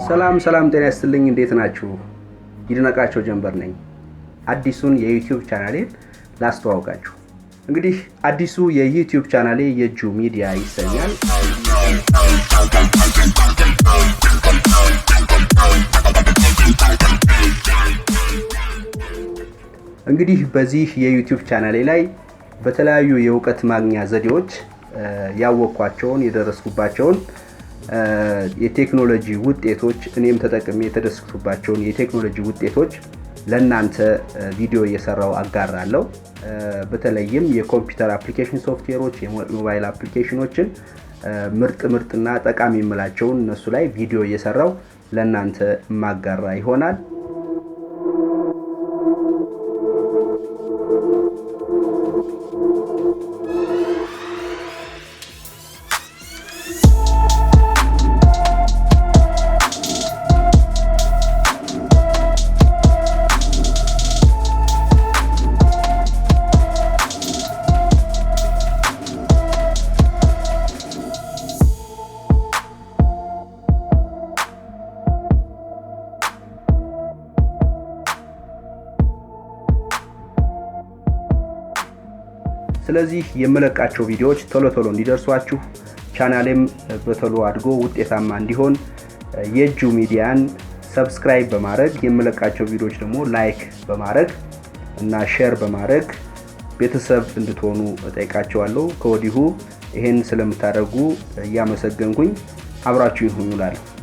ሰላም ጤና ይስጥልኝ እንዴት ናችሁ? ይድነቃቸው ጀንበር ነኝ። አዲሱን የዩቲዩብ ቻናሌን ላስተዋውቃችሁ። እንግዲህ አዲሱ የዩቲዩብ ቻናሌ የየጁ ሚዲያ ይሰኛል። እንግዲህ በዚህ የዩቲዩብ ቻናሌ ላይ በተለያዩ የእውቀት ማግኛ ዘዴዎች ያወቅኳቸውን የደረስኩባቸውን የቴክኖሎጂ ውጤቶች እኔም ተጠቅሜ የተደሰትኩባቸውን የቴክኖሎጂ ውጤቶች ለእናንተ ቪዲዮ እየሰራው አጋራለሁ። በተለይም የኮምፒውተር አፕሊኬሽን ሶፍትዌሮች፣ የሞባይል አፕሊኬሽኖችን ምርጥና ጠቃሚ የምላቸውን እነሱ ላይ ቪዲዮ እየሰራው ለእናንተ ማጋራ ይሆናል። ስለዚህ የምለቃቸው ቪዲዮዎች ቶሎ እንዲደርሷችሁ ቻናሌም በቶሎ አድጎ ውጤታማ እንዲሆን የየጁ ሚዲያን ሰብስክራይብ በማድረግ የምለቃቸው ቪዲዮዎች ደግሞ ላይክ በማድረግ እና ሼር በማድረግ ቤተሰብ እንድትሆኑ እጠይቃችኋለሁ። ከወዲሁ ይሄን ስለምታደርጉ እያመሰገንኩኝ አብራችሁ ይሁኑ እላለሁ።